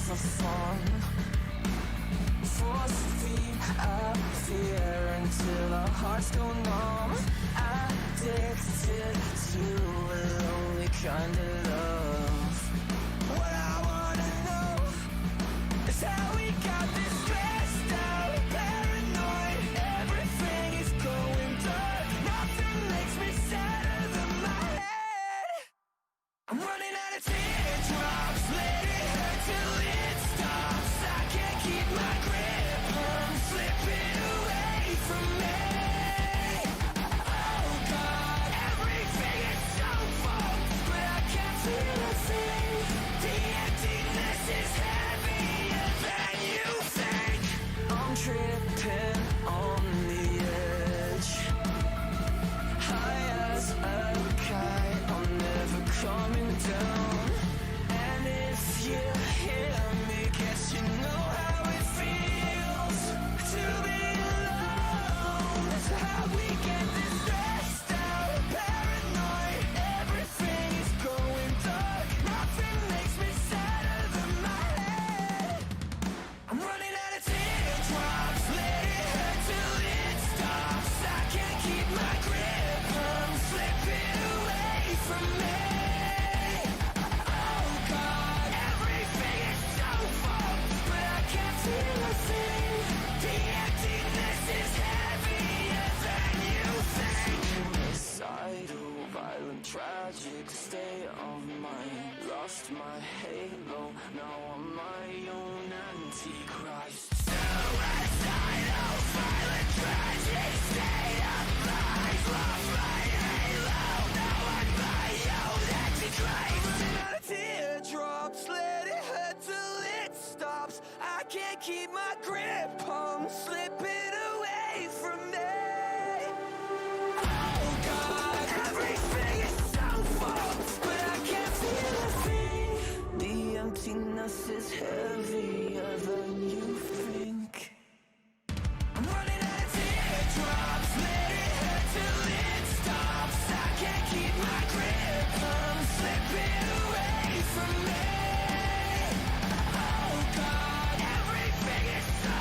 for fun. Force feed up fear until our hearts go numb. Addicted to a lonely kind of love. What I wanna know is how we got this stressed out, paranoid. Everything is going dark. Nothing makes me sadder than my head. I'm running out of teardrops. Let it hurt till it stops. I can't keep my grip. I'm slipping away from me. Oh God, everything is so full, but I can't feel a thing. The emptiness is heavier than you think. I'm tripping on the edge, high as a kite. I'm never coming down. And if you hear me, guess you know how it feels to be alone. That's how we get this stressed out, paranoid. Everything is going dark. Nothing makes me sadder than my head. I'm running out of teardrops. Let it hurt till it stops. I can't keep my grip. I'm slipping away from me. Oh God, everything is so full, but I can't feel a thing. The emptiness is heavier than you think. Suicidal, violent, tragic state of mind. Lost my halo, now I'm my own antichrist. Suicidal, violent, tragic state of mind. Lost my halo, now I'm my own antichrist. Running out of teardrops, let it hurt till it stops. I can't keep my grip, I'm slipping away from me. Oh God, everything is so full, but I can't feel a thing. The emptiness is heavier than you think. I'm running out of teardrops. Let it hurt till it stops. I can't keep my grip. I'm slipping away from me. Oh God, everything is so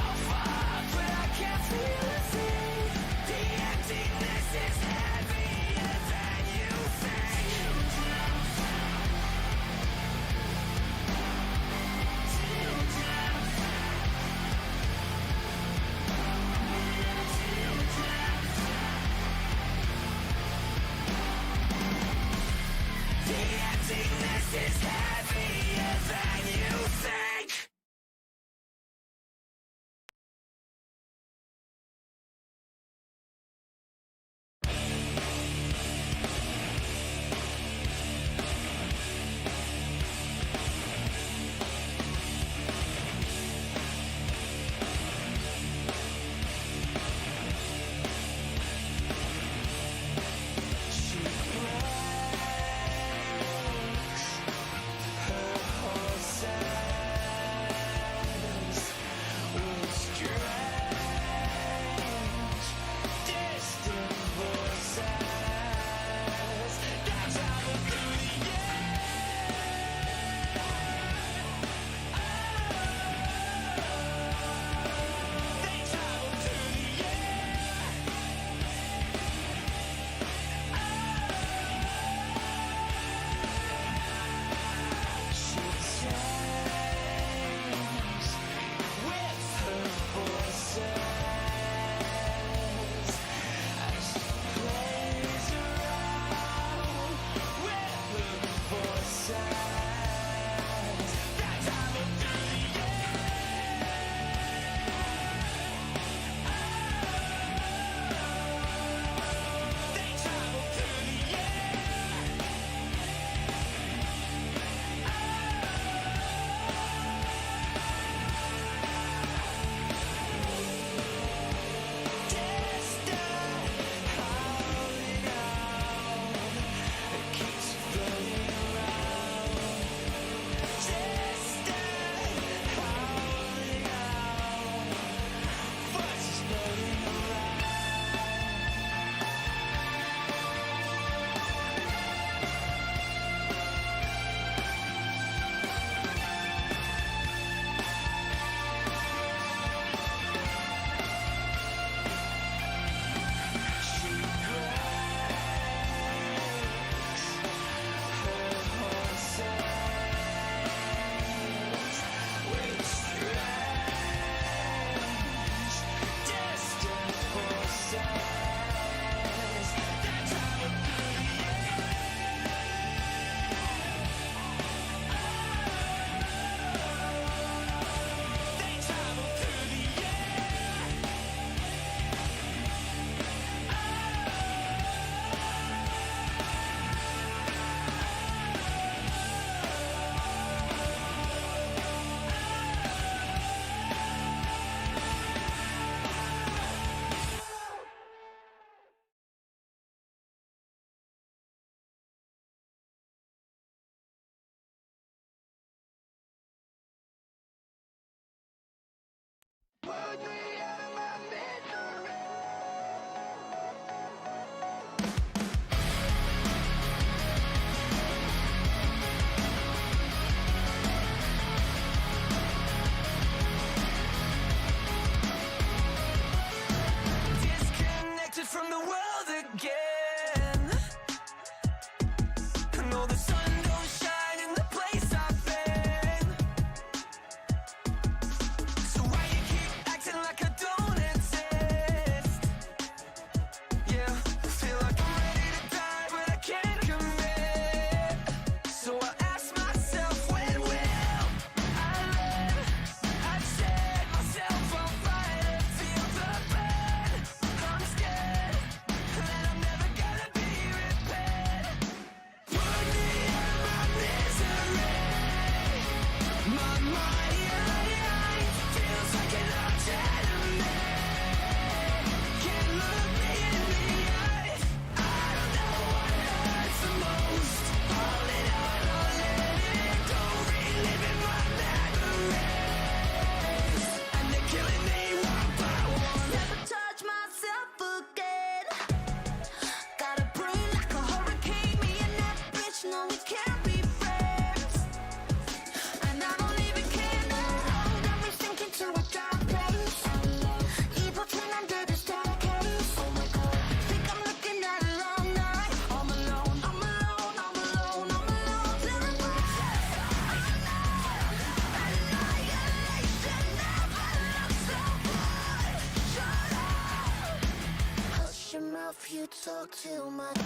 you talk too much.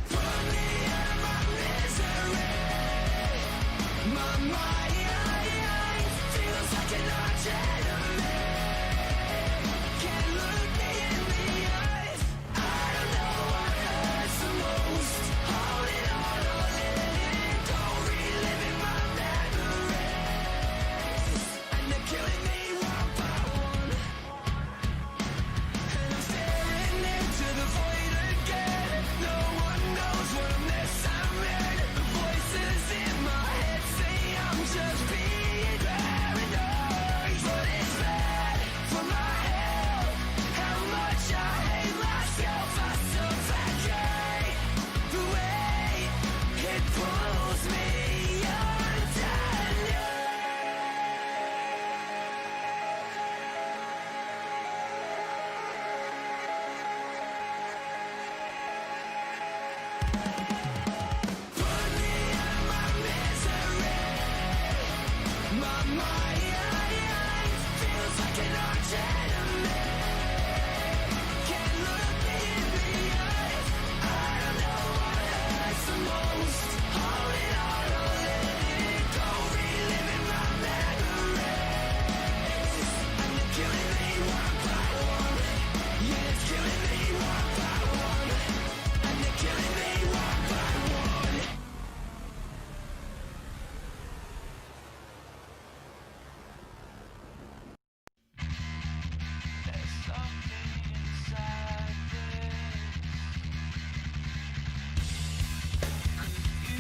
Put me out of my misery. My mind feels like an arch enemy. Can't look me in the eyes. I don't know what hurts the most. Holding on or living, don't reliving my memories. And they're killing me one by one. And I'm staring into the void again. No one knows what I'm missing. The voices in my head say I'm just being paranoid. But it's bad for my health. How much I hate myself. I suffocate. The way it pulls me underneath. Put me out of my misery. My mind feels like an arch enemy. Can't look me in the eyes. I don't know what hurts the most. Holding on or living, don't reliving my memories. And they're killing me one by one. Yeah, it's killing me one by one. And they're killing me one by one. There's something inside this. Could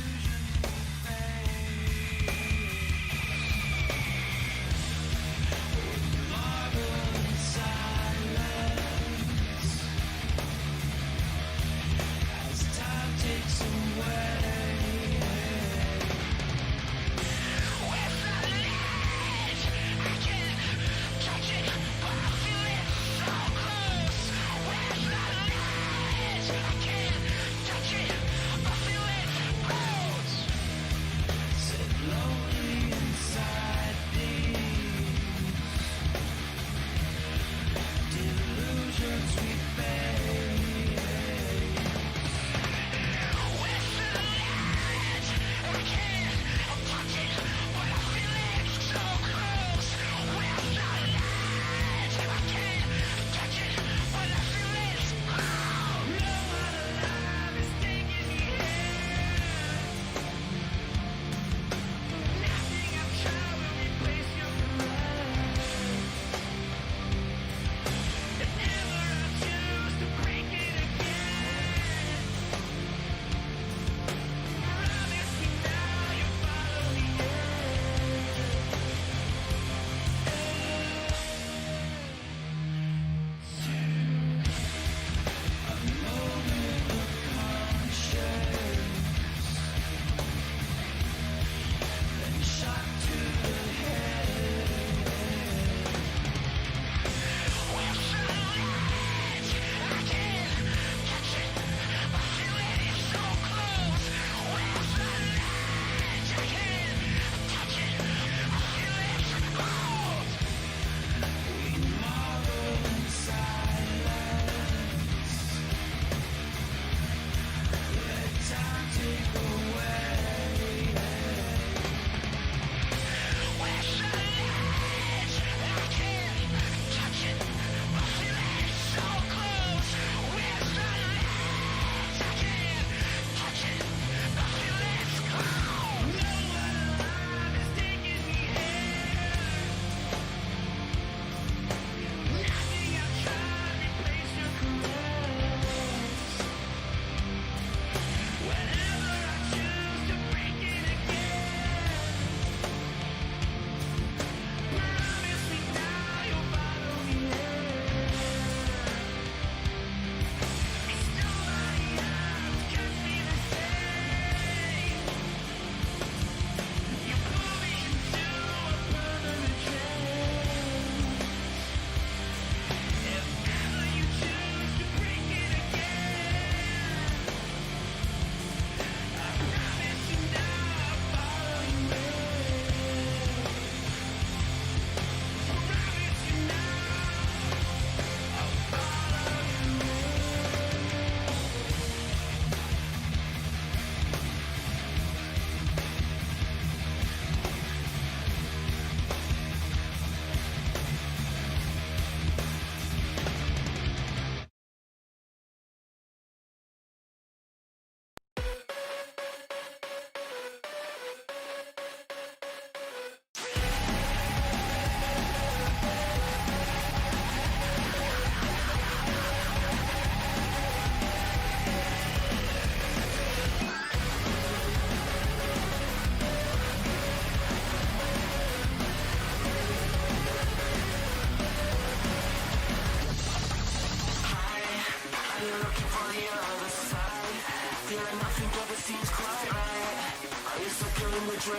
Need to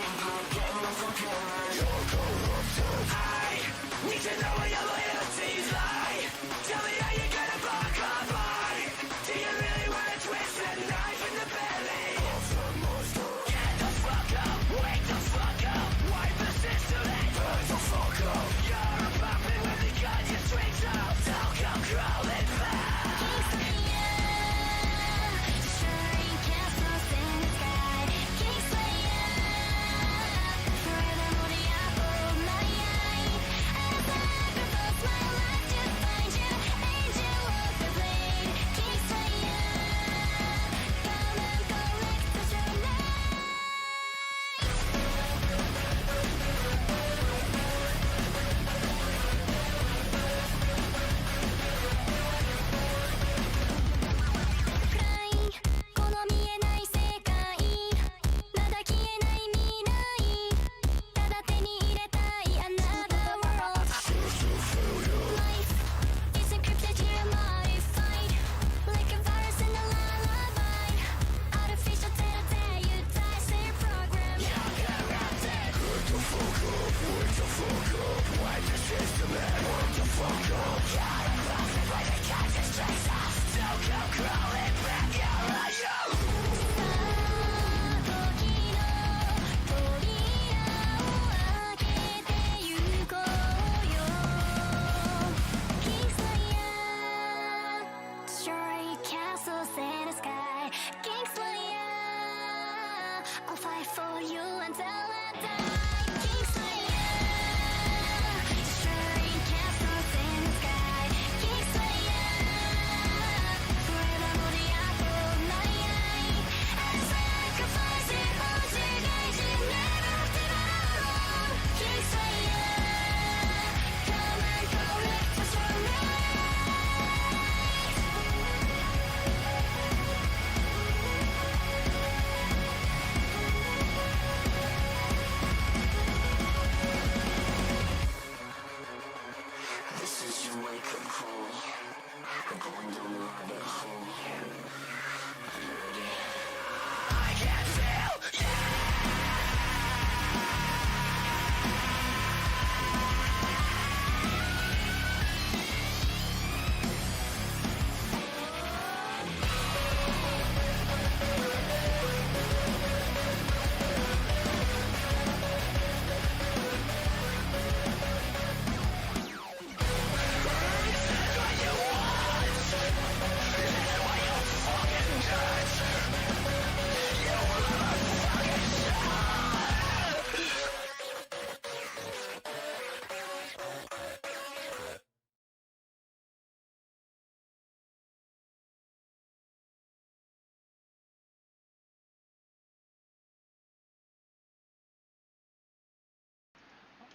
know where your loyalties lie. Tell me how you're gonna buck up mine. Do you really wanna twist a knife in the belly? Get the fuck up, wake the fuck up. Why persist to that? Back the fuck up. You're a puppet with the gun, your strings up. Don't come crawling back.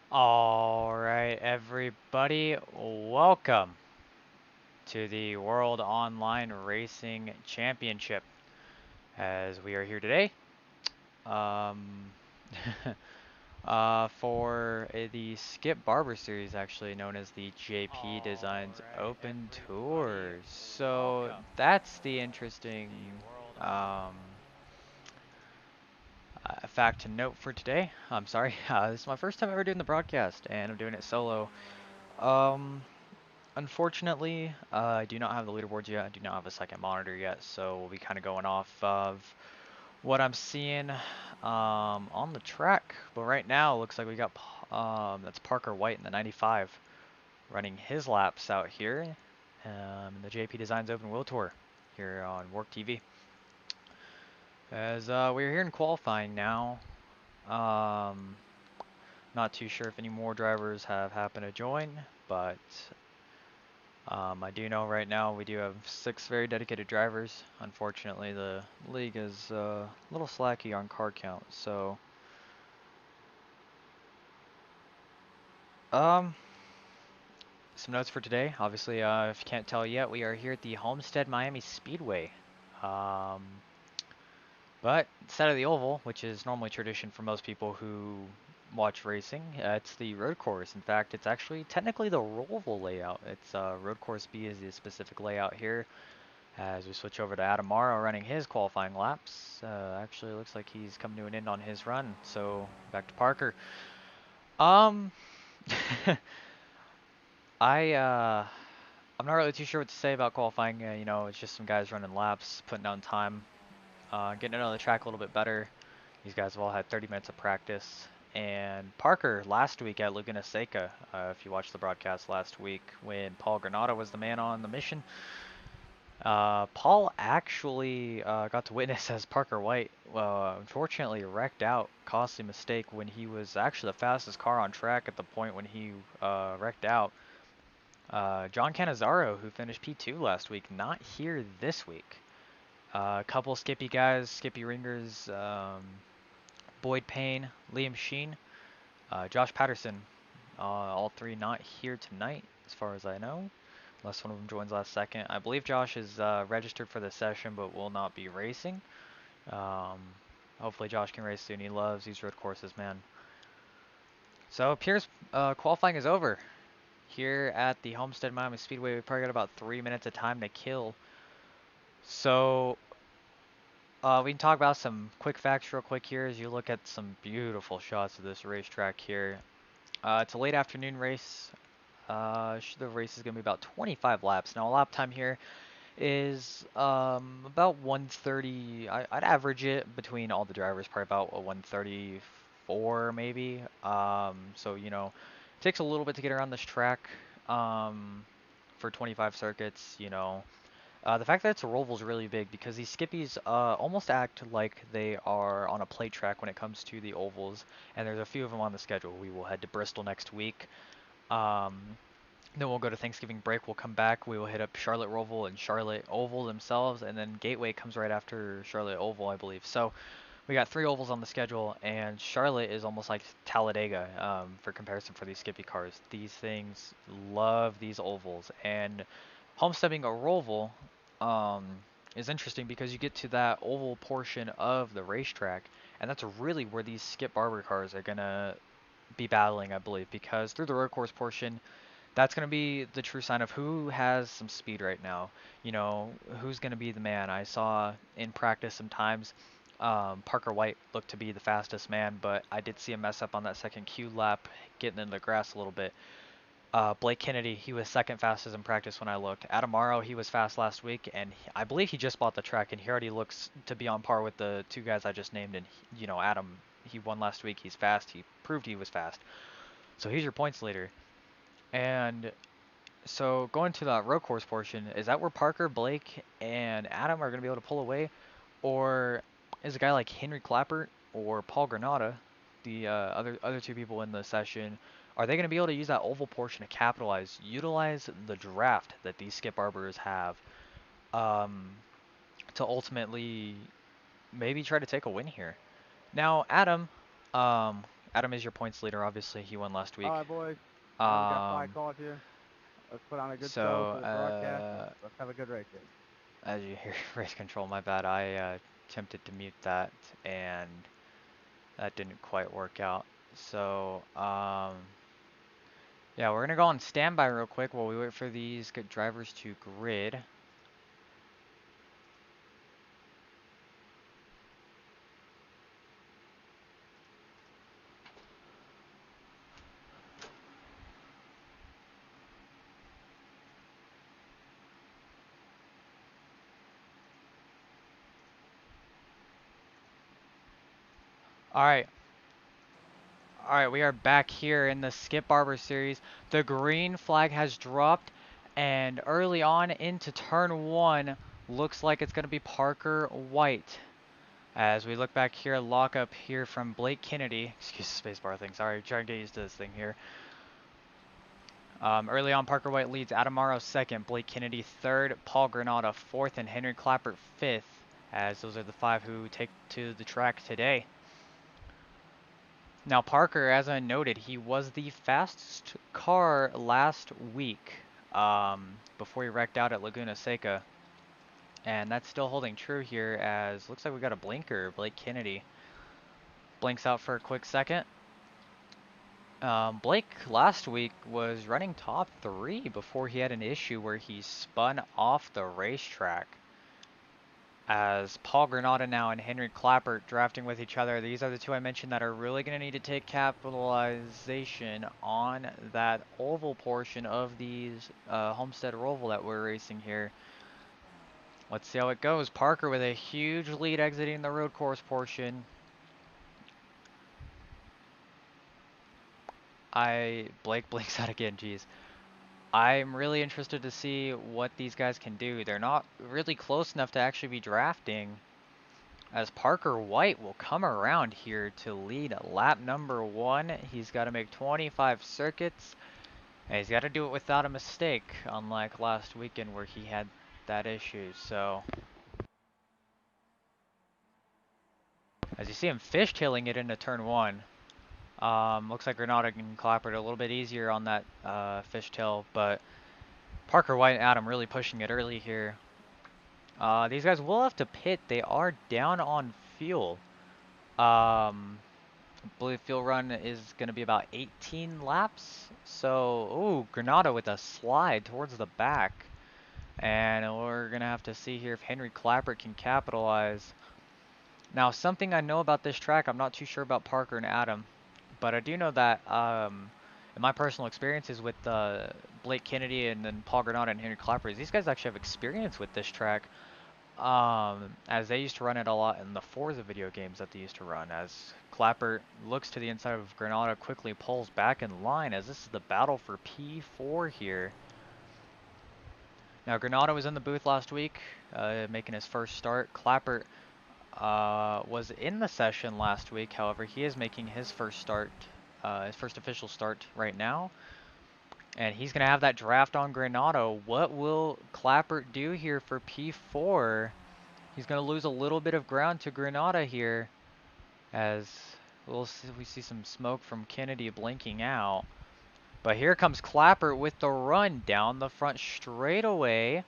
Alright, everybody, welcome to the World Online Racing Championship. As we are here today, um, for the Skip Barber Series, actually known as the JP Designs Open Tour. So that's the interesting um, fact to note for today. I'm sorry, this is my first time ever doing the broadcast, and I'm doing it solo. Um, Unfortunately, I do not have the leaderboards yet. I do not have a second monitor yet, so we'll be kind of going off of what I'm seeing on the track. But right now, it looks like we got that's Parker White in the 95 running his laps out here in the JP Designs Open Wheel Tour here on WORC TV. As we're here in qualifying now, not too sure if any more drivers have happened to join, but I do know right now we do have 6 very dedicated drivers. Unfortunately, the league is a little slacky on car count, so some notes for today. Obviously, if you can't tell yet, we are here at the Homestead-Miami Speedway. But instead of the oval, which is normally tradition for most people who watch racing, it's the road course. In fact, it's actually technically the Roval layout. It's road course B is the specific layout here. As we switch over to Adam Morrow running his qualifying laps. Actually, looks like he's coming to an end on his run. So back to Parker. Um, I I'm not really too sure what to say about qualifying. You know, it's just some guys running laps, putting down time, getting to know the track a little bit better. These guys have all had 30 minutes of practice. And Parker last week at Laguna Seca, if you watched the broadcast last week when Paul Granata was the man on the mission, Paul actually got to witness as Parker White unfortunately wrecked out, costly mistake when he was actually the fastest car on track at the point when he wrecked out. John Cannizzaro, who finished P2 last week, not here this week. A couple Skippy guys, Skippy Ringers, Boyd Payne, Liam Sheen, Josh Patterson, all three not here tonight, as far as I know, unless one of them joins last second. I believe Josh is registered for the session, but will not be racing. Um, Hopefully Josh can race soon. He loves these road courses, man. So it appears qualifying is over. Here at the Homestead-Miami Speedway, we probably got about 3 minutes of time to kill. So we can talk about some quick facts real quick here as you look at some beautiful shots of this racetrack here. It's a late afternoon race. The race is going to be about 25 laps. Now, a lap time here is about 130. I'd average it between all the drivers, probably about a 134 maybe. So, you know, it takes a little bit to get around this track for 25 circuits, you know. The fact that it's a roval is really big because these skippies almost act like they are on a plate track when it comes to the ovals, and there's a few of them on the schedule. We will head to Bristol next week. Um, then we'll go to Thanksgiving break. We'll come back. We will hit up Charlotte Roval and Charlotte Oval themselves, and then Gateway comes right after Charlotte Oval, I believe. So we got 3 ovals on the schedule, and Charlotte is almost like Talladega for comparison for these Skippy cars. These things love these ovals, and Homestead being a roval um, is interesting because you get to that oval portion of the racetrack, and that's really where these Skip Barber cars are gonna be battling, I believe, because through the road course portion, that's going to be the true sign of who has some speed right now. You know, who's going to be the man. I saw in practice sometimes Parker White looked to be the fastest man, but I did see him mess up on that second Q lap, getting in the grass a little bit. Blake Kennedy, he was second fastest in practice when I looked. Adam Morrow, he was fast last week, and I believe he just bought the track, and he already looks to be on par with the 2 guys I just named. And, you know, Adam, he won last week. He's fast. He proved he was fast. So he's your points leader. And so going to that road course portion, is that where Parker, Blake, and Adam are going to be able to pull away? Or is a guy like Henry Klappert or Paul Granata, the other 2 people in the session, are they going to be able to use that oval portion to capitalize, utilize the draft that these Skip Arbors have um, to ultimately maybe try to take a win here? Now, Adam is your points leader. Obviously, he won last All week. right, boys. I know we got 5 Um, calls here. Let's put on a good show so, for the broadcast. Let's have a good race here. as you hear race control, my bad. I attempted to mute that and that didn't quite work out. So, yeah, we're gonna go on standby real quick while we wait for these good drivers to grid. Alright. Alright, we are back here in the Skip Barber series. The green flag has dropped, and early on into turn 1, looks like it's gonna be Parker White. As we look back here, lockup here from Blake Kennedy. Excuse the spacebar thing, sorry, trying to get used to this thing here. Early on, Parker White leads. Adam Morrow second, Blake Kennedy third, Paul Granata fourth, and Henry Klappert fifth, as those are the 5 who take to the track today. Now Parker, as I noted, he was the fastest car last week before he wrecked out at Laguna Seca. And that's still holding true here as looks like we got a blinker. Blake Kennedy blinks out for a quick second. Blake last week was running top 3 before he had an issue where he spun off the racetrack. as Paul Granata now and Henry Klappert drafting with each other. These are the two I mentioned that are really going to need to take capitalization on that oval portion of these Homestead Roval that we're racing here. Let's see how it goes. Parker with a huge lead exiting the road course portion. Blake blinks out again, geez. I'm really interested to see what these guys can do. They're not really close enough to actually be drafting, as Parker White will come around here to lead lap number 1. He's got to make 25 circuits, and he's got to do it without a mistake, unlike last weekend where he had that issue. So, as you see him fishtailing it into turn 1. Looks like Granata and Klappert a little bit easier on that fishtail, but Parker White and Adam really pushing it early here. These guys will have to pit. They are down on fuel. I believe fuel run is going to be about 18 laps. So, ooh, Granata with a slide towards the back. And we're going to have to see here if Henry Klappert can capitalize. Now, something I know about this track, I'm not too sure about Parker and Adam, but I do know that in my personal experiences with Blake Kennedy and then Paul Granata and Henry Klappert, these guys actually have experience with this track. As they used to run it a lot in the Forza video games that they used to run, as Klappert looks to the inside of Granata, quickly pulls back in line, as this is the battle for P4 here. Now, Granata was in the booth last week, making his first start. Klappert was in the session last week, however, he is making his first start, his first official start right now. And he's going to have that draft on Granata. What will Klappert do here for P4? He's going to lose a little bit of ground to Granata here, as we see some smoke from Kennedy blinking out. But here comes Klappert with the run down the front straightaway.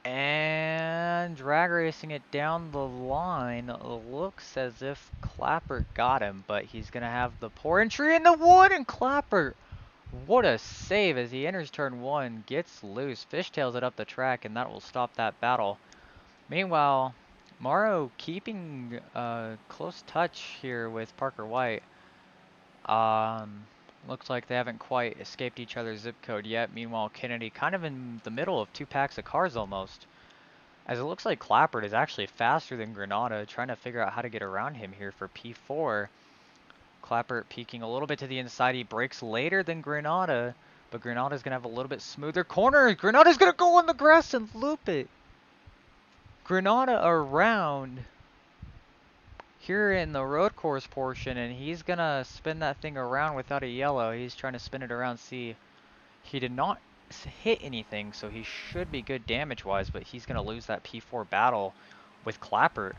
And drag racing it down the line. Looks as if Klappert got him, but he's going to have the poor entry in the wood, and Klappert, what a save as he enters turn 1, gets loose, fishtails it up the track, and that will stop that battle. Meanwhile, Morrow keeping close touch here with Parker White. Looks like they haven't quite escaped each other's zip code yet. Meanwhile, Kennedy kind of in the middle of 2 packs of cars almost. As it looks like Klappert is actually faster than Granata, trying to figure out how to get around him here for P4. Klappert peeking a little bit to the inside. He brakes later than Granata, but Granata's going to have a little bit smoother corner. Granata's going to go on the grass and loop it. Granata around here in the road course portion, and he's going to spin that thing around without a yellow. He's trying to spin it around, see. He did not hit anything, so he should be good damage-wise, but he's going to lose that P4 battle with Klappert.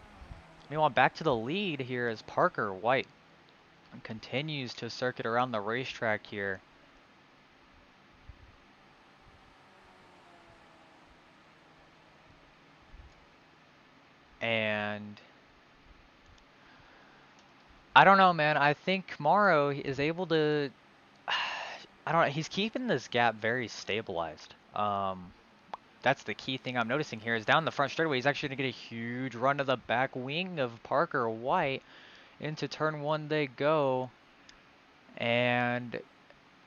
Meanwhile, back to the lead here as Parker White continues to circuit around the racetrack here. And I don't know, man. I think Morrow is able to, I don't know, he's keeping this gap very stabilized. That's the key thing I'm noticing here is down the front straightaway, he's actually going to get a huge run to the back wing of Parker White. Into turn 1 they go. And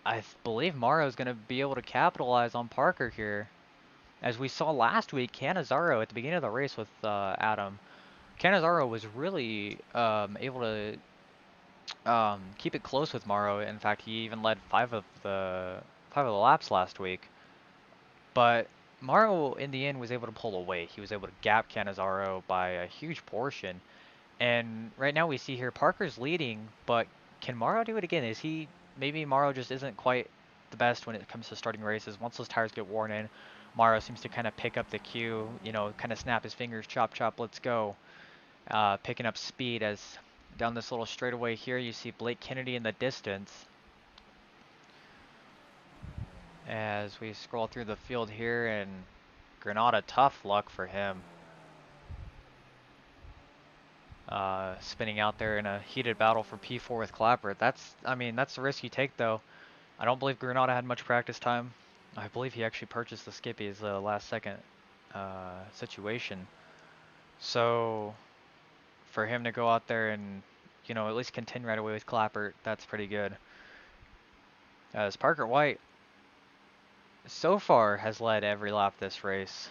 I believe Morrow's going to be able to capitalize on Parker here. As we saw last week, Cannizzaro at the beginning of the race with Adam, Cannizzaro was really able to keep it close with Morrow. In fact, he even led 5 of the laps last week. But Morrow, in the end, was able to pull away. He was able to gap Cannizzaro by a huge portion. And right now we see here Parker's leading, but can Morrow do it again? Is he, maybe Morrow just isn't quite the best when it comes to starting races. Once those tires get worn in, Morrow seems to kind of pick up the cue, you know, kind of snap his fingers, chop, chop, let's go. Picking up speed as down this little straightaway here, you see Blake Kennedy in the distance. As we scroll through the field here, and Granata, tough luck for him. Spinning out there in a heated battle for P4 with Klappert. That's the risk you take, though. I don't believe Granata had much practice time. I believe he actually purchased the Skippy as the last second situation. So for him to go out there and, you know, at least contend right away with Klappert, that's pretty good. As Parker White so far has led every lap this race.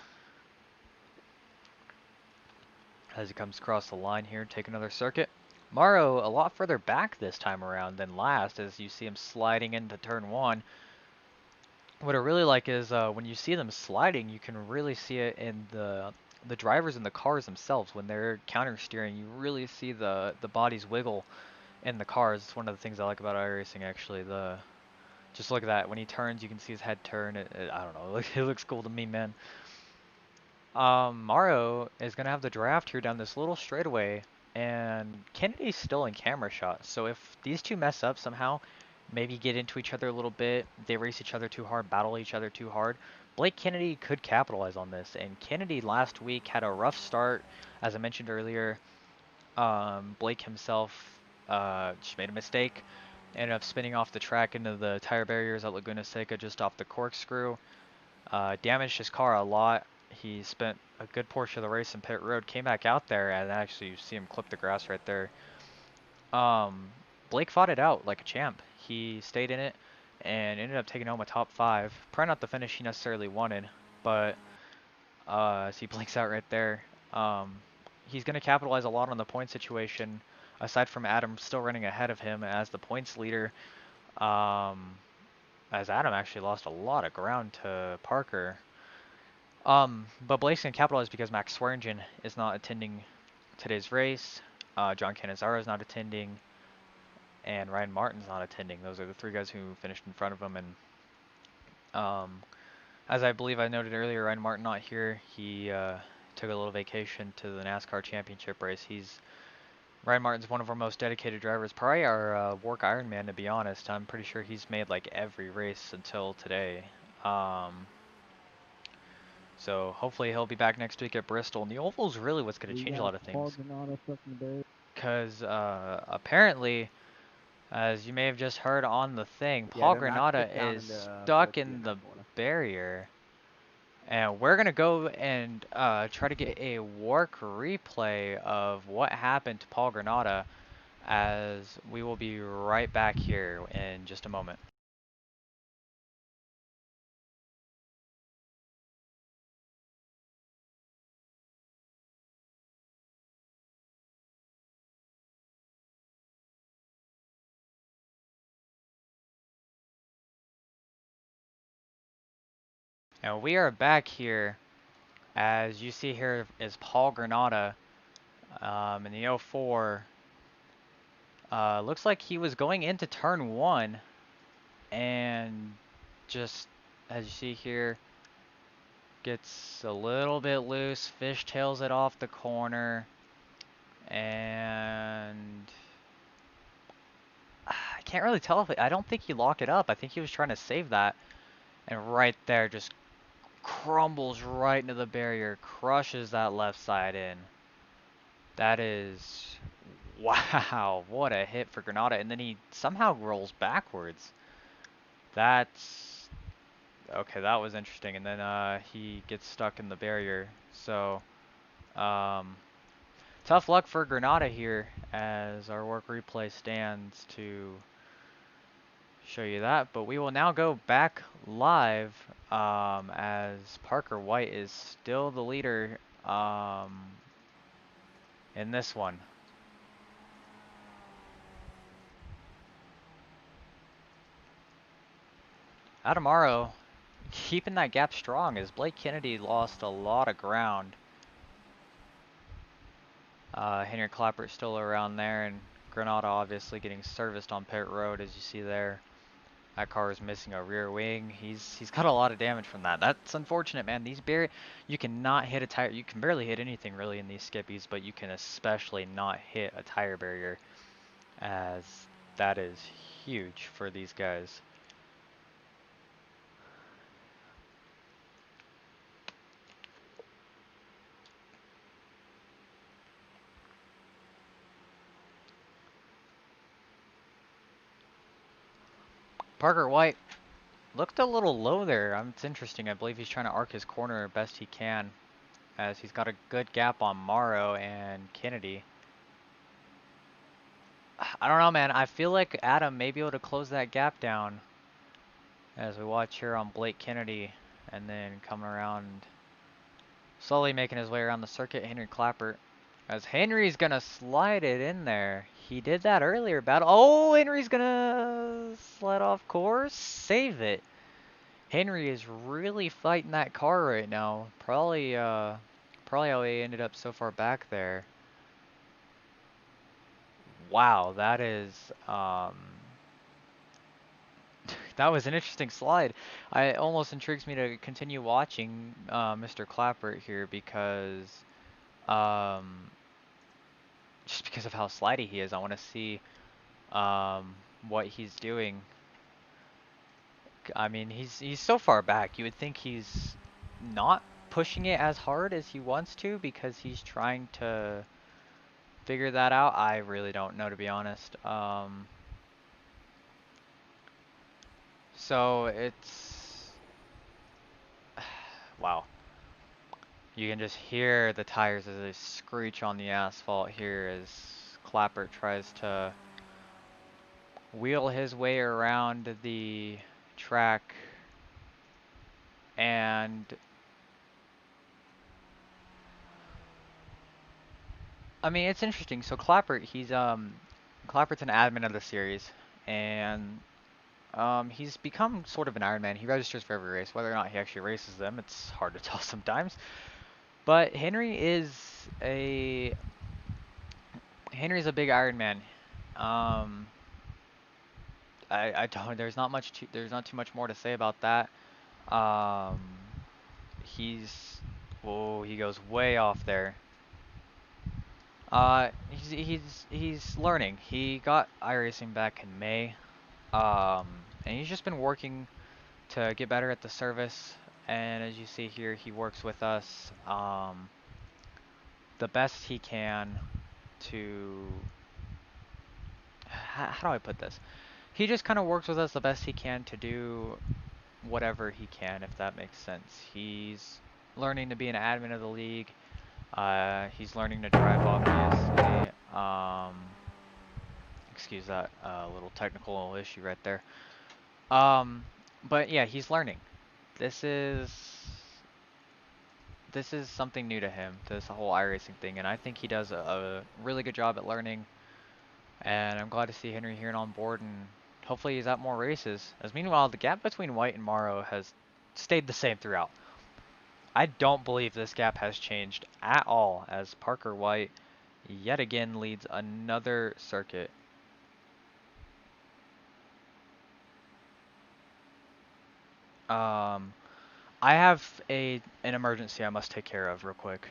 As he comes across the line here, take another circuit. Morrow a lot further back this time around than last, as you see him sliding into turn one. What I really like is when you see them sliding, you can really see it in the drivers and the cars themselves. When they're counter steering, you really see the bodies wiggle in the cars. It's one of the things I like about iRacing actually. Just look at that. When he turns, you can see his head turn. I don't know. It looks cool to me, man. Morrow is gonna have the draft here down this little straightaway, and Kennedy's still in camera shot. So if these two mess up somehow, maybe get into each other a little bit, they race each other too hard, battle each other too hard, Blake Kennedy could capitalize on this. And Kennedy last week had a rough start, as I mentioned earlier. Blake himself just made a mistake, ended up spinning off the track into the tire barriers at Laguna Seca just off the corkscrew. Damaged his car a lot. He spent a good portion of the race in pit road, came back out there, and actually you see him clip the grass right there. Blake fought it out like a champ. He stayed in it and ended up taking home a top 5. Probably not the finish he necessarily wanted, but see Blake's out right there. He's going to capitalize a lot on the point situation, aside from Adam still running ahead of him as the points leader. As Adam actually lost a lot of ground to Parker. But Blake's going to capitalize because Max Swearingen is not attending today's race. John Cannizzaro is not attending. And Ryan Martin's not attending. Those are the 3 guys who finished in front of him. And as I believe I noted earlier, Ryan Martin not here. He took a little vacation to the NASCAR Championship race. Ryan Martin's one of our most dedicated drivers. Probably our WORC Ironman, to be honest. I'm pretty sure he's made like every race until today. So hopefully he'll be back next week at Bristol. And the oval's really what's going to change a lot of things. Because apparently, as you may have just heard on the thing, Paul Granata is stuck in the barrier. And we're going to go and try to get a WORC replay of what happened to Paul Granata, as we will be right back here in just a moment. And we are back here. As you see here is Paul Granata in the 04. Looks like he was going into turn 1 and just, as you see here, gets a little bit loose, fishtails it off the corner, and I can't really tell if I don't think he locked it up. I think he was trying to save that, and right there just crumbles right into the barrier, crushes that left side in. That is, wow, what a hit for Granata. And then he somehow rolls backwards. That's, okay, that was interesting. And then he gets stuck in the barrier. So, tough luck for Granata here, as our WORC replay stands to show you that. But we will now go back live, as Parker White is still the leader in this one. Adamaro keeping that gap strong, as Blake Kennedy lost a lot of ground. Henry Klappert still around there, and Granata obviously getting serviced on pit road, as you see there. That car is missing a rear wing. He's got a lot of damage from that. That's unfortunate, man. These you cannot hit a tire. You can barely hit anything really in these skippies, but you can especially not hit a tire barrier, as that is huge for these guys. Parker White looked a little low there. It's interesting. I believe he's trying to arc his corner best he can. as he's got a good gap on Morrow and Kennedy. I don't know, man. I feel like Adam may be able to close that gap down as we watch here on Blake Kennedy, and then coming around, slowly making his way around the circuit, Henry Klappert. As Henry's gonna slide it in there. He did that earlier battle. Oh, Henry's gonna slide off course. Save it. Henry is really fighting that car right now. Probably how he ended up so far back there. Wow, that is that was an interesting slide. It almost intrigues me to continue watching Mr. Klappert here because um, just because of how slidey he is. I want to see what he's doing. I mean, he's so far back. You would think he's not pushing it as hard as he wants to because he's trying to figure that out. I really don't know, to be honest. So it's wow. You can just hear the tires as they screech on the asphalt here as Klappert tries to wheel his way around the track. And I mean, it's interesting. So Klappert, Klappert's an admin of the series, and he's become sort of an Ironman. He registers for every race. Whether or not he actually races them, it's hard to tell sometimes. But Henry's a big Ironman. Um, I don't. There's not too much more to say about that. Um, he's oh, he goes way off there. He's learning. He got iRacing back in May. And he's just been working to get better at the service. And as you see here, he works with us the best he can to. How do I put this? He just kind of works with us the best he can to do whatever he can, if that makes sense. He's learning to be an admin of the league. He's learning to drive, obviously. Excuse that little technical issue right there. Um, but yeah, he's learning. This is this is something new to him, this whole iRacing thing, and I think he does a really good job at learning. And I'm glad to see Henry here and on board, and hopefully he's at more races. As meanwhile, the gap between White and Morrow has stayed the same throughout. I don't believe this gap has changed at all, as Parker White yet again leads another circuit. Um, I have an emergency I must take care of real quick.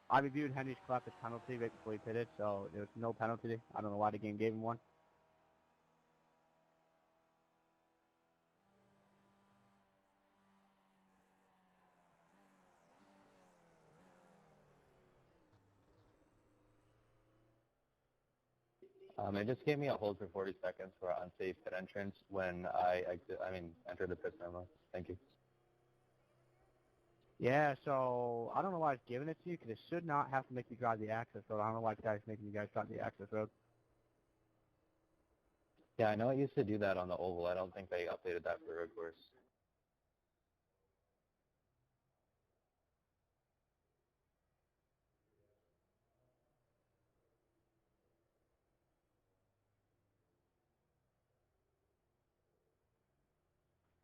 I reviewed Henry's Klappert penalty right before he pitted, so there was no penalty. I don't know why the game gave him one. It just gave me a hold for 40 seconds for unsafe pit entrance when enter the pit terminal. Thank you. Yeah, so I don't know why it's giving it to you, because it should not have to make you drive the access road. I don't know why it's guys making you guys drive the access road. Yeah, I know it used to do that on the oval. I don't think they updated that for road course.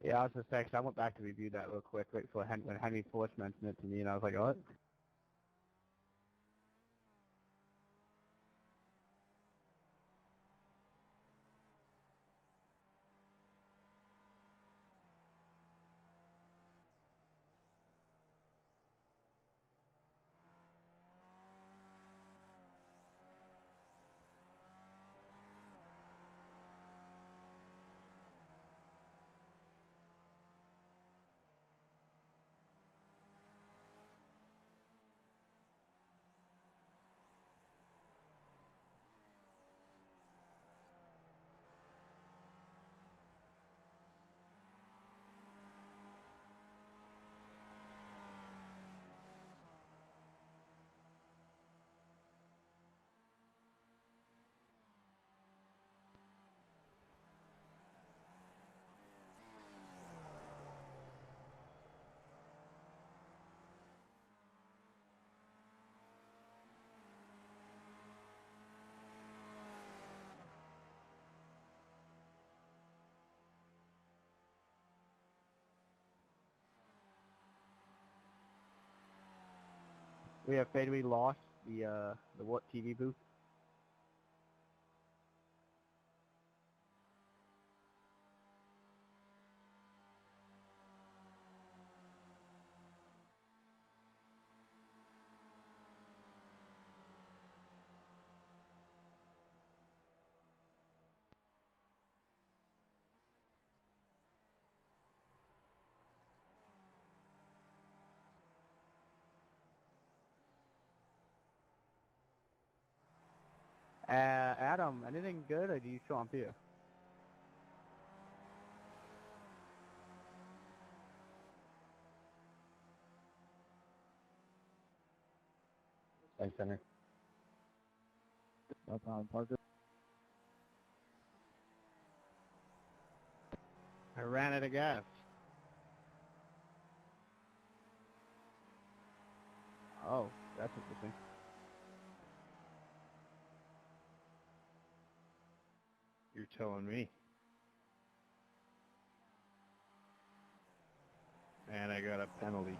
Yeah, I was just saying, 'cause I went back to review that real quick right before when Henry first mentioned it to me, and I was like, what? We have fatally lost the WORC TV booth. Adam, anything good, or do you show up here? Thanks, Henry. No problem, Parker. I ran out of gas. Oh, that's interesting. You're telling me. And I got a penalty.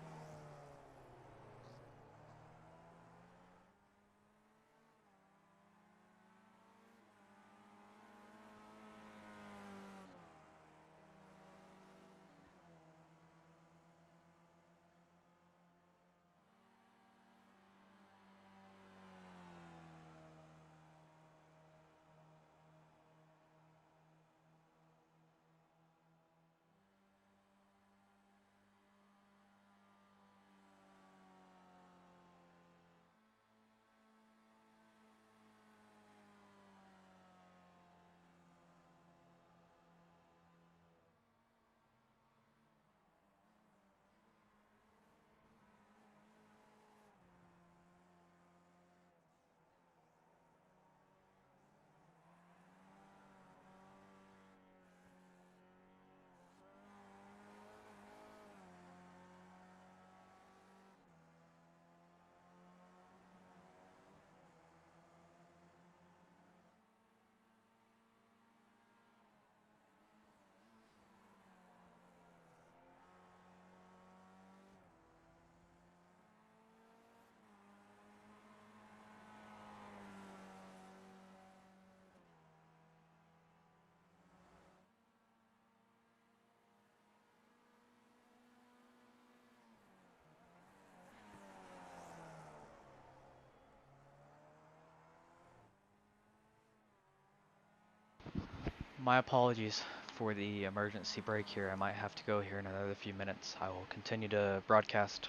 My apologies for the emergency break here. I might have to go here in another few minutes. I will continue to broadcast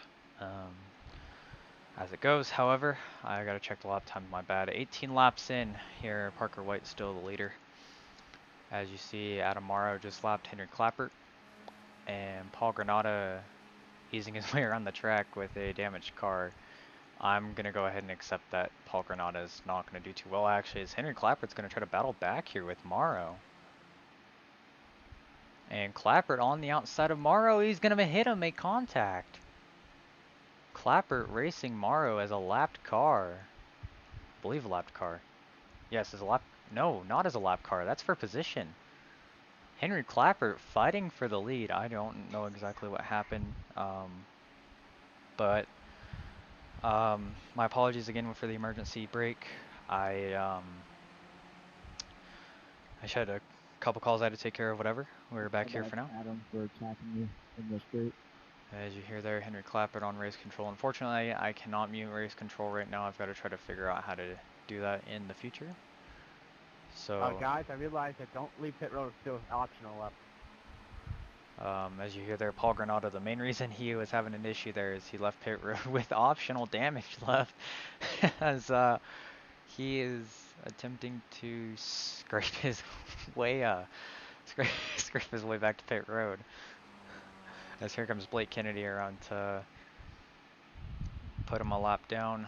as it goes. However, I gotta check the lap time. My bad. 18 laps in here. Parker White's still the leader. As you see, Adam Morrow just lapped Henry Klappert, and Paul Granata easing his way around the track with a damaged car. I'm gonna go ahead and accept that Paul Granata is not gonna do too well. Actually, as Henry Klappert's gonna try to battle back here with Morrow. And Klappert on the outside of Morrow, he's gonna hit him, make contact. Klappert racing Morrow as a lapped car. I believe a lapped car. Yes, as a lap. No, not as a lap car. That's for position. Henry Klappert fighting for the lead. I don't know exactly what happened, but my apologies again for the emergency break. I had a couple calls I had to take care of. Whatever. We're back here for now. Adam for attacking you in the straight. As you hear there, Henry Klappert on race control. Unfortunately, I cannot mute race control right now. I've got to try to figure out how to do that in the future. So, Guys, I realized that don't leave pit road still optional up. as you hear there, Paul Granata, the main reason he was having an issue there is he left pit road with optional damage left, as he is attempting to scrape his way, scrape his way back to pit road. As here comes Blake Kennedy around to put him a lap down.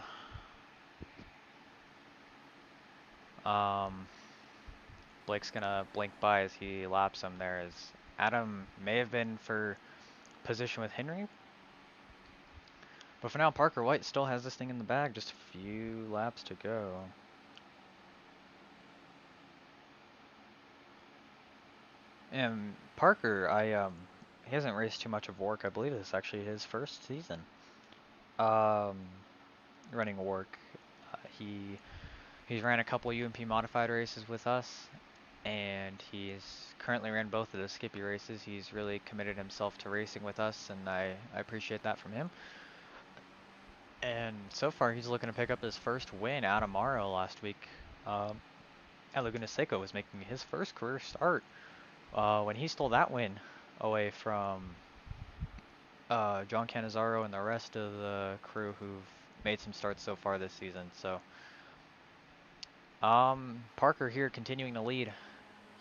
Blake's gonna blink by as he laps him there, as Adam may have been for position with Henry. But for now, Parker White still has this thing in the bag, just a few laps to go. And Parker, he hasn't raced too much of WORC. I believe this is actually his first season running WORC. He's ran a couple UMP modified races with us, and he's currently ran both of the Skippy races. He's really committed himself to racing with us, and I appreciate that from him. And so far, he's looking to pick up his first win out of Morrow last week. at Laguna Seca was making his first career start when he stole that win away from John Canizaro and the rest of the crew who've made some starts so far this season. So Parker here continuing to lead.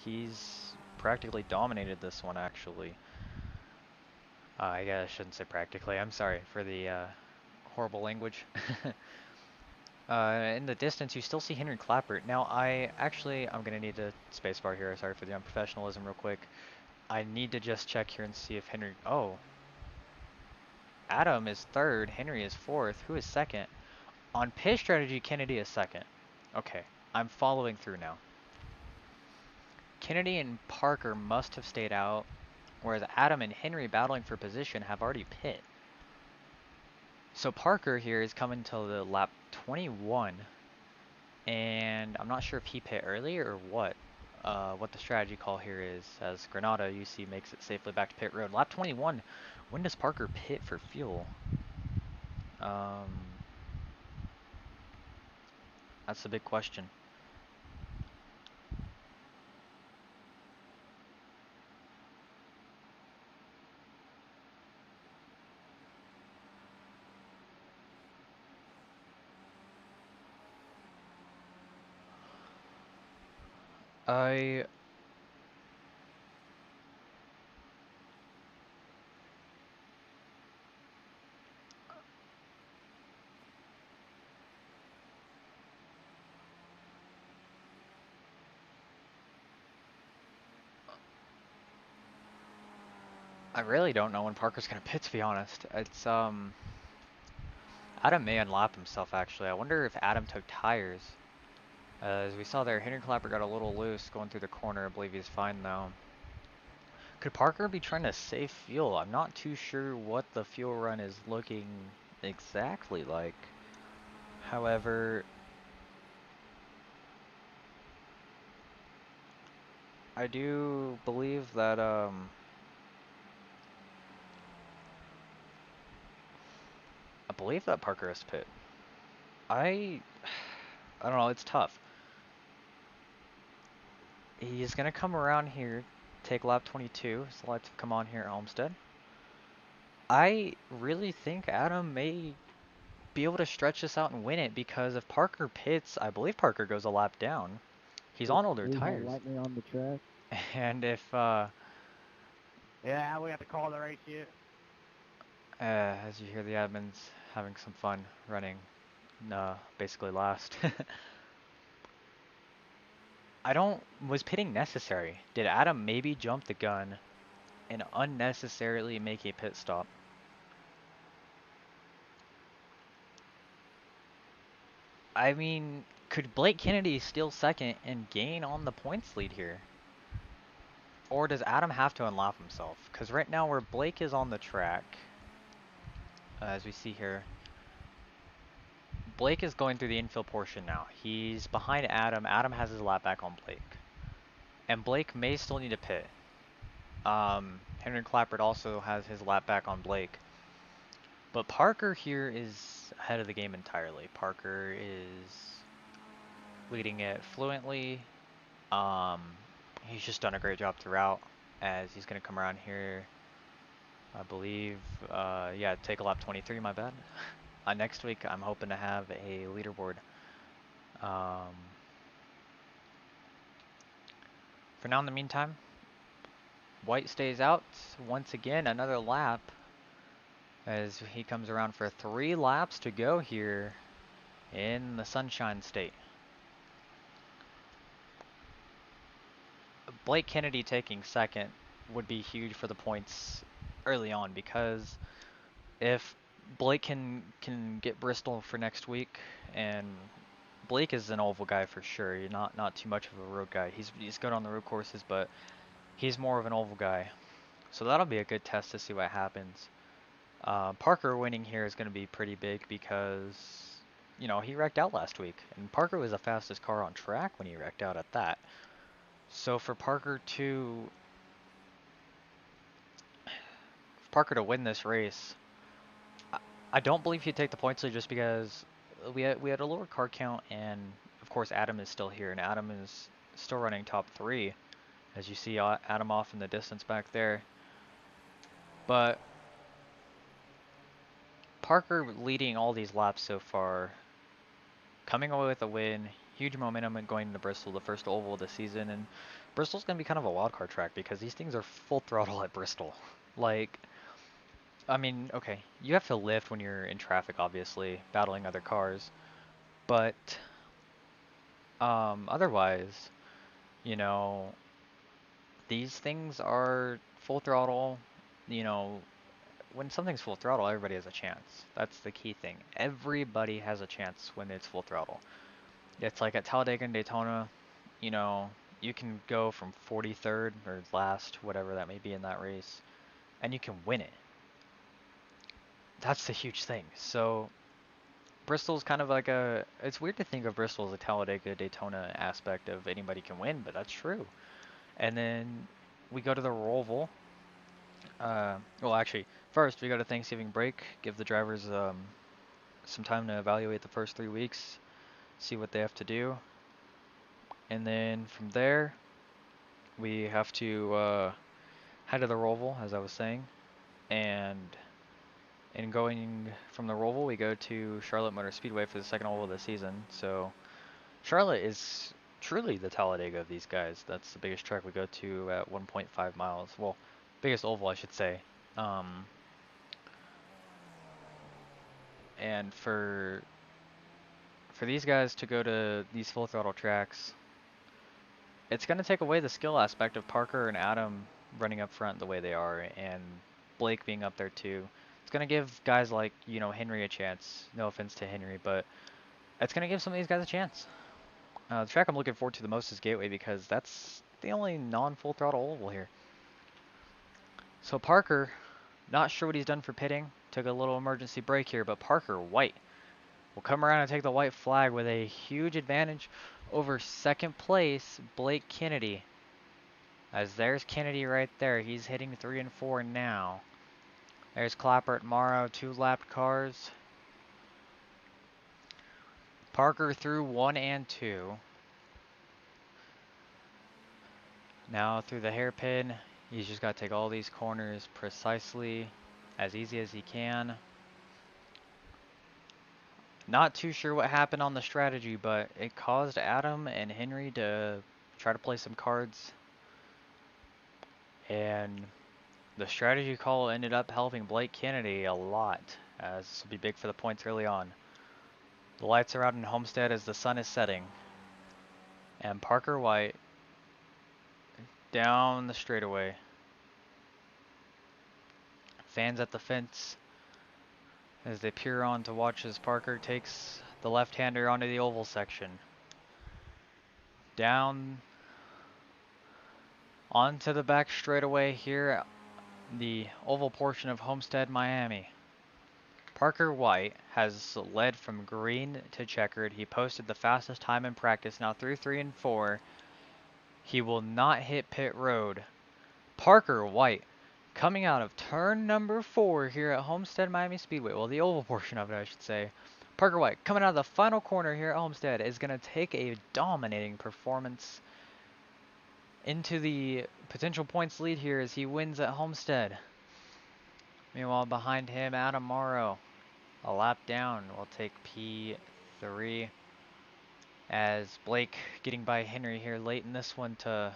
He's practically dominated this one, actually. I guess I shouldn't say practically. I'm sorry for the horrible language. In the distance, you still see Henry Klappert. Now, I'm going to need a spacebar here. Sorry for the unprofessionalism real quick. I need to just check here and see if Henry... Oh. Adam is third. Henry is fourth. Who is second? On pit strategy, Kennedy is second. Okay. I'm following through now. Kennedy and Parker must have stayed out, whereas Adam and Henry battling for position have already pit. So Parker here is coming to the lap 21, and I'm not sure if he pit early or what the strategy call here is, as Granata, you see, makes it safely back to pit road. Lap 21, when does Parker pit for fuel? That's the big question. I really don't know when Parker's gonna pit, to be honest. It's Adam may unlap himself, actually. I wonder if Adam took tires. As we saw there, Henry Klappert got a little loose going through the corner. I believe he's fine now. Could Parker be trying to save fuel? I'm not too sure what the fuel run is looking exactly like. However, I do believe that I believe that Parker has pit. I don't know, it's tough. He's going to come around here, take lap 22, select to come on here at Homestead. I really think Adam may be able to stretch this out and win it because if Parker pits, I believe Parker goes a lap down. He's on older We have tires. lightning on the track. And if, Yeah, we have to call the race here. as you hear the admins having some fun running, basically last. Was pitting necessary? Did Adam maybe jump the gun and unnecessarily make a pit stop? I mean, could Blake Kennedy steal second and gain on the points lead here? Or does Adam have to unlap himself? Because right now where Blake is on the track, as we see here, Blake is going through the infield portion now. He's behind Adam. Adam has his lap back on Blake. And Blake may still need to pit. Henry Klappert also has his lap back on Blake. But Parker here is ahead of the game entirely. Parker is leading it fluently. He's just done a great job throughout as he's going to come around here, I believe, yeah, take a lap 23, my bad. Next week, I'm hoping to have a leaderboard. For now, in the meantime, White stays out. Once again, another lap as he comes around for 3 laps to go here in the Sunshine State. Blake Kennedy taking second would be huge for the points early on because if Blake can get Bristol for next week, and Blake is an oval guy for sure. He's not too much of a road guy. He's good on the road courses, but he's more of an oval guy. So that'll be a good test to see what happens. Parker winning here is going to be pretty big because, you know, he wrecked out last week, and Parker was the fastest car on track when he wrecked out at that. So for Parker to win this race, I don't believe he'd take the points lead just because we had a lower car count, and of course Adam is still here, and Adam is still running top 3, as you see Adam off in the distance back there. But Parker leading all these laps so far, coming away with a win, huge momentum going into Bristol, the first oval of the season, and Bristol's going to be kind of a wild card track because these things are full throttle at Bristol. Like, I mean, okay, you have to lift when you're in traffic, obviously, battling other cars, but otherwise, you know, these things are full throttle. You know, when something's full throttle, everybody has a chance. That's the key thing. Everybody has a chance when it's full throttle. It's like at Talladega and Daytona, you know, you can go from 43rd or last, whatever that may be in that race, and you can win it. That's the huge thing. So Bristol's kind of like it's weird to think of Bristol as a Talladega Daytona aspect of anybody can win, but that's true. And then we go to the Roval. Well, actually, first we go to Thanksgiving break, give the drivers some time to evaluate the first 3 weeks, see what they have to do. And then from there, we have to head to the Roval, as I was saying. And going from the Roval, we go to Charlotte Motor Speedway for the second oval of the season. So Charlotte is truly the Talladega of these guys. That's the biggest track we go to at 1.5 miles. Well, biggest oval, I should say. And for these guys to go to these full throttle tracks, it's going to take away the skill aspect of Parker and Adam running up front the way they are, and Blake being up there too. It's going to give guys like, you know, Henry a chance. No offense to Henry, but it's going to give some of these guys a chance. The track I'm looking forward to the most is Gateway because that's the only non-full throttle oval here. So Parker, not sure what he's done for pitting. Took a little emergency break here, but Parker White will come around and take the white flag with a huge advantage over second place Blake Kennedy. As there's Kennedy right there. He's hitting 3 and 4 now. There's Klappert, Morrow, 2 lapped cars. Parker through 1 and 2. Now through the hairpin, he's just got to take all these corners precisely, as easy as he can. Not too sure what happened on the strategy, but it caused Adam and Henry to try to play some cards. And the strategy call ended up helping Blake Kennedy a lot, as this will be big for the points early on. The lights are out in Homestead as the sun is setting. And Parker White down the straightaway. Fans at the fence as they peer on to watch as Parker takes the left-hander onto the oval section. Down onto the back straightaway here, the oval portion of Homestead-Miami. Parker White has led from green to checkered. He posted the fastest time in practice, now through 3 and 4. He will not hit pit road. Parker White coming out of turn number 4 here at Homestead-Miami Speedway. Well, the oval portion of it, I should say. Parker White coming out of the final corner here at Homestead is going to take a dominating performance into the potential points lead here as he wins at Homestead. Meanwhile, behind him, Adam Morrow, a lap down, will take P3 as Blake getting by Henry here late in this one to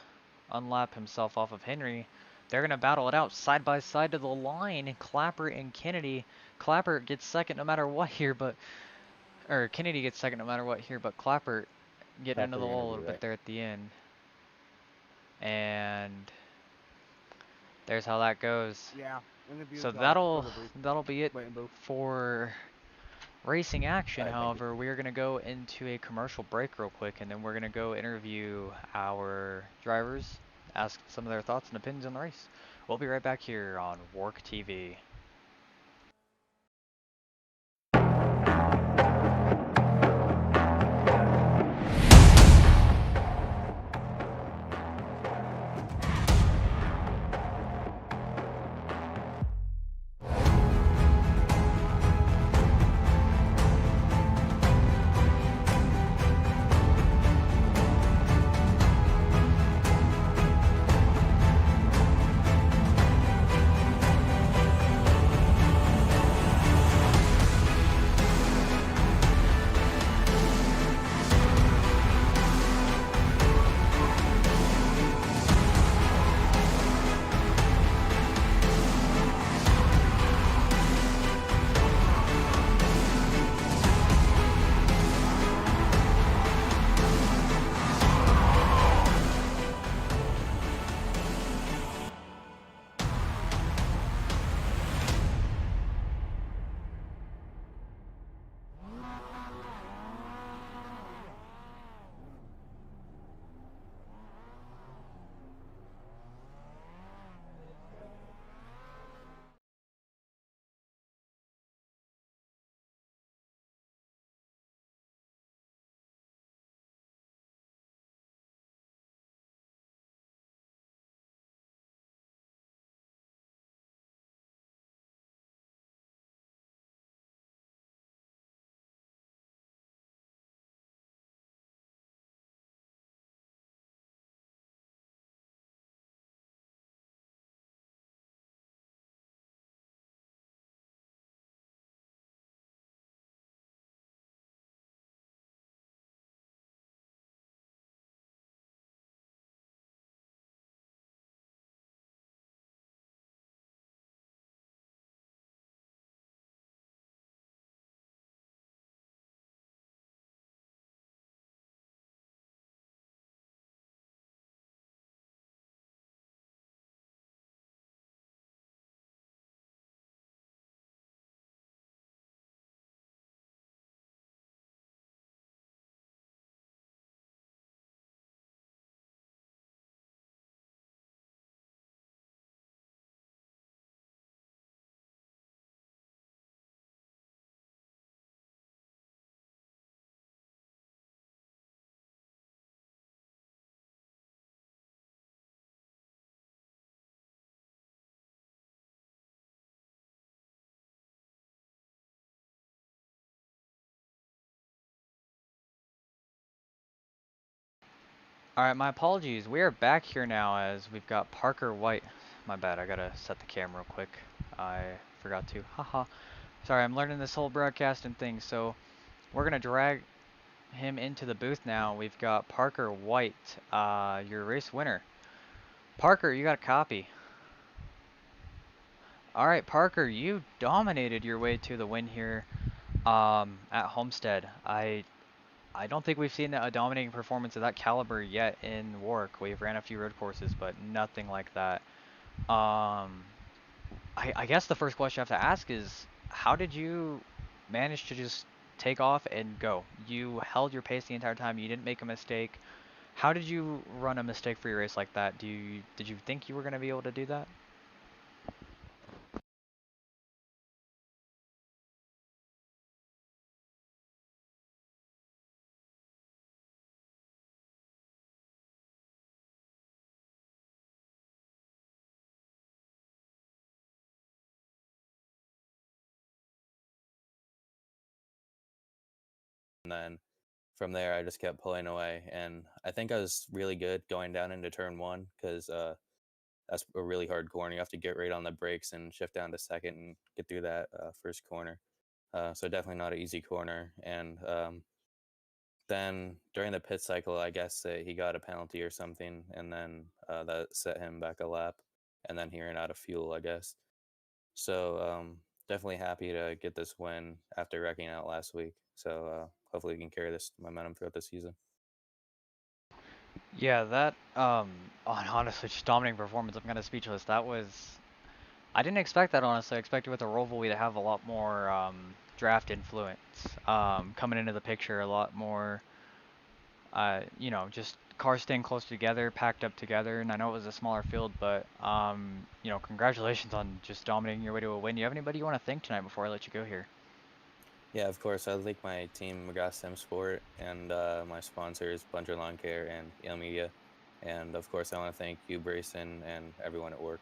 unlap himself off of Henry. They're going to battle it out side by side to the line. Klappert and Kennedy. Klappert gets second no matter what here, but Kennedy gets second no matter what here, but Klappert getting into the wall a little bit there at the end. And there's how that goes. Yeah. So that'll be it for racing action. However, we are going to go into a commercial break real quick, and then we're going to go interview our drivers, ask some of their thoughts and opinions on the race. We'll be right back here on WORC TV. Alright, my apologies. We are back here now as we've got Parker White. My bad, I gotta set the camera real quick. I forgot to. Haha. Sorry, I'm learning this whole broadcasting thing, so we're gonna drag him into the booth now. We've got Parker White, your race winner. Parker, you got a copy. Alright, Parker, you dominated your way to the win here at Homestead. I don't think we've seen a dominating performance of that caliber yet in WORC. We've ran a few road courses, but nothing like that. I guess the first question I have to ask is, how did you manage to just take off and go? You held your pace the entire time. You didn't make a mistake. How did you run a mistake-free race like that? Did you think you were going to be able to do that? And then from there, I just kept pulling away, and I think I was really good going down into turn one because that's a really hard corner. You have to get right on the brakes and shift down to second and get through that first corner. So definitely not an easy corner. And then during the pit cycle, I guess he got a penalty or something, and then that set him back a lap, and then he ran out of fuel, I guess. So definitely happy to get this win after wrecking out last week. So hopefully we can carry this momentum throughout the season. Yeah, that honestly, just dominating performance. I'm kind of speechless. That was, I didn't expect that, honestly. I expected with a Roval to have a lot more draft influence coming into the picture, a lot more, just cars staying close together, packed up together. And I know it was a smaller field, but congratulations on just dominating your way to a win. Do you have anybody you want to thank tonight before I let you go here? Yeah, of course. I'd like my team, McGrath Sim Sport, and my sponsors, Plunger Lawn Care and Yale Media. And of course, I want to thank you, Braison, and everyone at WORC.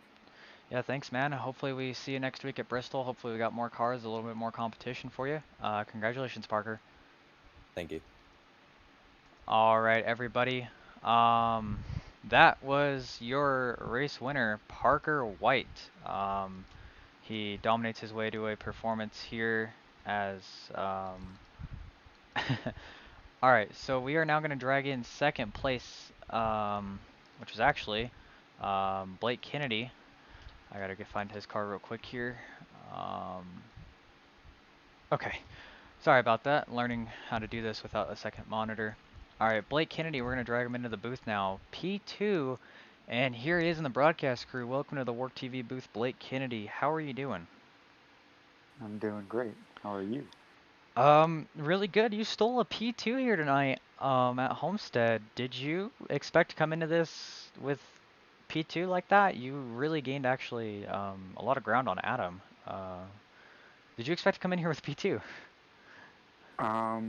Yeah, thanks, man. Hopefully we see you next week at Bristol. Hopefully we got more cars, a little bit more competition for you. Congratulations, Parker. Thank you. All right, everybody. That was your race winner, Parker White. He dominates his way to a performance here as all right, so we are now going to drag in second place, which is actually Blake Kennedy. I gotta find his car real quick here. Okay, sorry about that. Learning how to do this without a second monitor. All right, Blake Kennedy, we're gonna drag him into the booth now. P2, and here he is in the broadcast crew. Welcome to the WORC TV booth, Blake Kennedy. How are you doing? I'm doing great. How are you? Really good. You stole a P2 here tonight, at Homestead. Did you expect to come into this with P2 like that? You really gained actually, a lot of ground on Adam. Did you expect to come in here with P2? I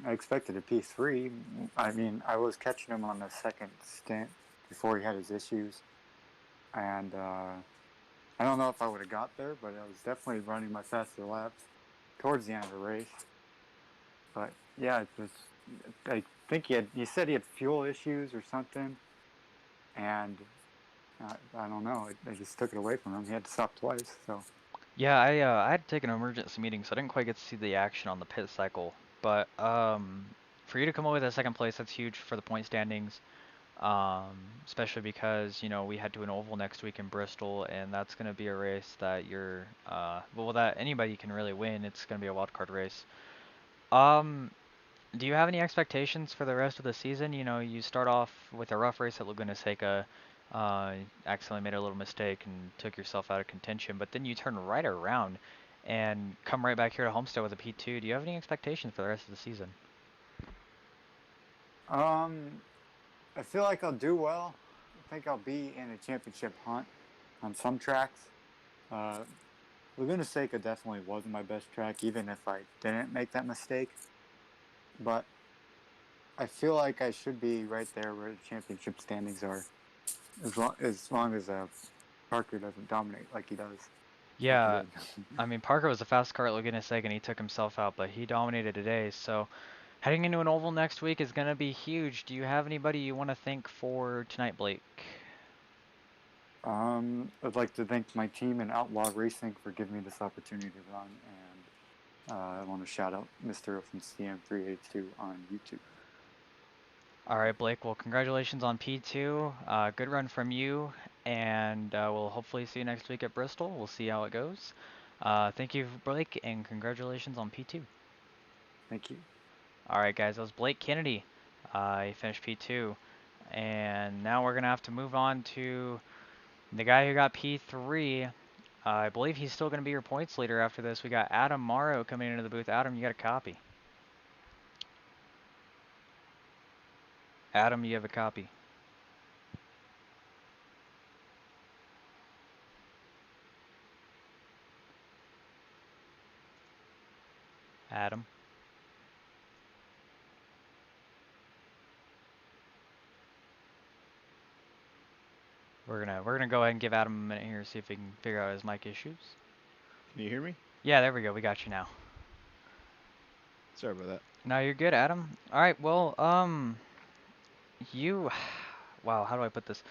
expected a P3. I mean, I was catching him on the second stint before he had his issues. And I don't know if I would have got there, but I was definitely running my faster laps towards the end of the race. But yeah, it was, I think he said he had fuel issues or something. And I don't know, I just took it away from him. He had to stop twice, so. Yeah, I had to take an emergency meeting, so I didn't quite get to see the action on the pit cycle. But for you to come away with a second place, that's huge for the point standings. Especially because we head to an oval next week in Bristol, and that's going to be a race that that anybody can really win. It's going to be a wild card race. Do you have any expectations for the rest of the season? You start off with a rough race at Laguna Seca, accidentally made a little mistake and took yourself out of contention, but then you turn right around and come right back here to Homestead with a P2. Do you have any expectations for the rest of the season? I feel like I'll do well. I think I'll be in a championship hunt on some tracks. Laguna Seca definitely wasn't my best track, even if I didn't make that mistake. But I feel like I should be right there where the championship standings are, as long as Parker doesn't dominate like he does. Yeah, I mean, Parker was the fastest car at Laguna Seca and he took himself out, but he dominated today. So Heading into an oval next week is going to be huge. Do you have anybody you want to thank for tonight, Blake? I'd like to thank my team in Outlaw Racing for giving me this opportunity to run, and I want to shout out Mr. from CM382 on YouTube. All right, Blake. Well, congratulations on P2. Good run from you, and we'll hopefully see you next week at Bristol. We'll see how it goes. Thank you, Blake, and congratulations on P2. Thank you. All right, guys. That was Blake Kennedy. He finished P2, and now we're gonna have to move on to the guy who got P3. I believe he's still gonna be your points leader after this. We got Adam Morrow coming into the booth. Adam, you got a copy. Adam, you have a copy. Adam. We're gonna go ahead and give Adam a minute here, see if we can figure out his mic issues. Can you hear me? Yeah, there we go. We got you now. Sorry about that. No, you're good, Adam. All right. Well, you. Wow. How do I put this?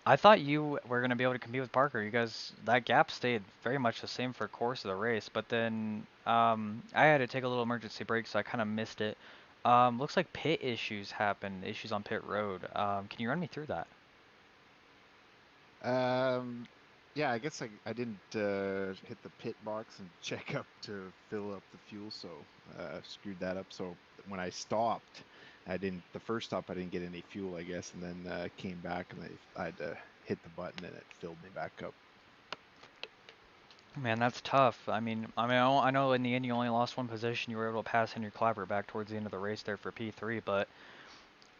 I thought you were gonna be able to compete with Parker. You guys, that gap stayed very much the same for course of the race, but then I had to take a little emergency break, so I kind of missed it. Looks like pit issues happened. Issues on pit road. Can you run me through that? Yeah, I guess I didn't hit the pit box and check up to fill up the fuel, so screwed that up. So when I stopped, the first stop I didn't get any fuel, I guess, and then came back and I had to hit the button and it filled me back up. Man, that's tough. I know in the end you only lost one position. You were able to pass Henry Klappert back towards the end of the race there for P3, but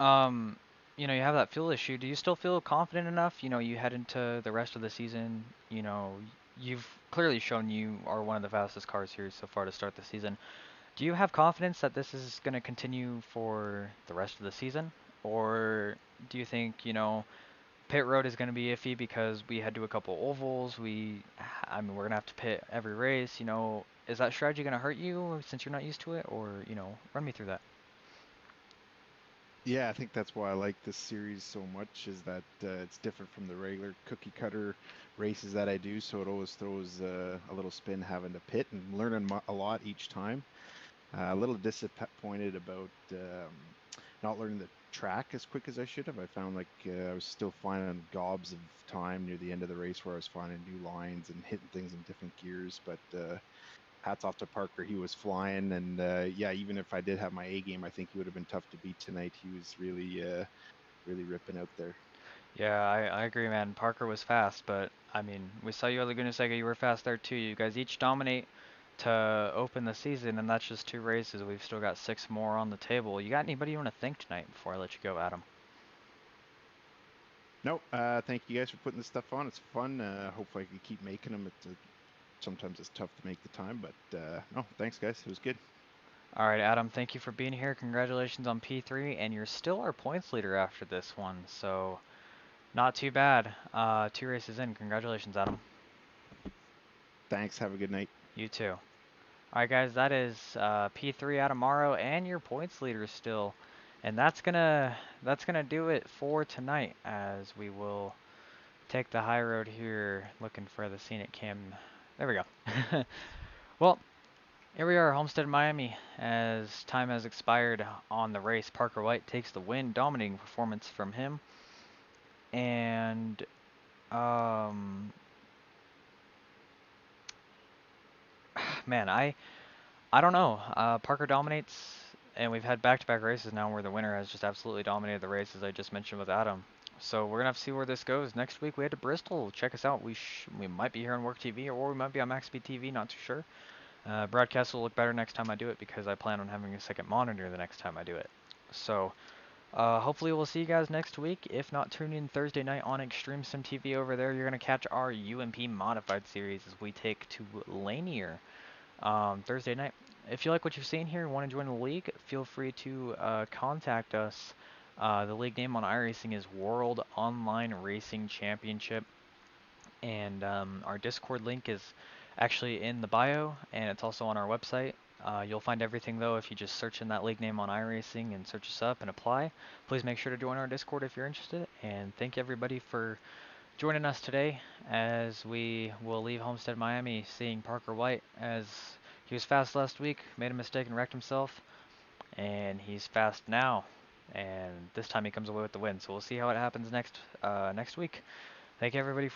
um, you have that fuel issue. Do you still feel confident enough? You head into the rest of the season. You've clearly shown you are one of the fastest cars here so far to start the season. Do you have confidence that this is going to continue for the rest of the season, or do you think pit road is going to be iffy because we had to do a couple ovals. We're going to have to pit every race. Is that strategy going to hurt you since you're not used to it? Or, run me through that. Yeah, I think that's why I like this series so much, is that it's different from the regular cookie cutter races that I do. So it always throws a little spin having to pit and learning a lot each time. A little disappointed about not learning the track as quick as I should have. I found like I was still finding gobs of time near the end of the race where I was finding new lines and hitting things in different gears. But hats off to Parker. He was flying. And yeah, even if I did have my A game, I think he would have been tough to beat tonight. He was really, really ripping out there. Yeah, I agree, man. Parker was fast, but we saw you at Laguna Seca. You were fast there too. You guys each dominate to open the season, and that's just 2 races. We've still got 6 more on the table. You got anybody you want to thank tonight before I let you go, Adam? No, thank you guys for putting this stuff on. It's fun. Hopefully I can keep making them. Sometimes it's tough to make the time, but no, thanks guys. It was good. All right, Adam, thank you for being here. Congratulations on P3, and you're still our points leader after this one, so not too bad. 2 races in. Congratulations, Adam. Thanks. Have a good night. You too. All right, guys, that is P3 Adam Morrow and your points leader still, and that's gonna do it for tonight, as we will take the high road here, looking for the scenic cam. There we go. Well, here we are, Homestead-Miami, as time has expired on the race. Parker White takes the win, dominating performance from him. And, man, I don't know. Parker dominates, and we've had back-to-back races now where the winner has just absolutely dominated the race, as I just mentioned with Adam. So we're gonna have to see where this goes. Next week we head to Bristol. Check us out. We might be here on WORC TV, or we might be on Max Speed TV. Not too sure. Broadcast will look better next time I do it because I plan on having a second monitor the next time I do it. So hopefully we'll see you guys next week. If not, tune in Thursday night on Extreme Sim TV over there. You're gonna catch our UMP modified series as we take to Lanier Thursday night. If you like what you've seen here and want to join the league, feel free to contact us. The league name on iRacing is World Online Racing Championship, and our Discord link is actually in the bio, and it's also on our website. You'll find everything though if you just search in that league name on iRacing and search us up and apply. Please make sure to join our Discord if you're interested. And thank everybody for joining us today as we will leave Homestead-Miami seeing Parker White, as he was fast last week, made a mistake and wrecked himself, and he's fast now. And this time he comes away with the win. So we'll see how it happens next week. Thank you everybody for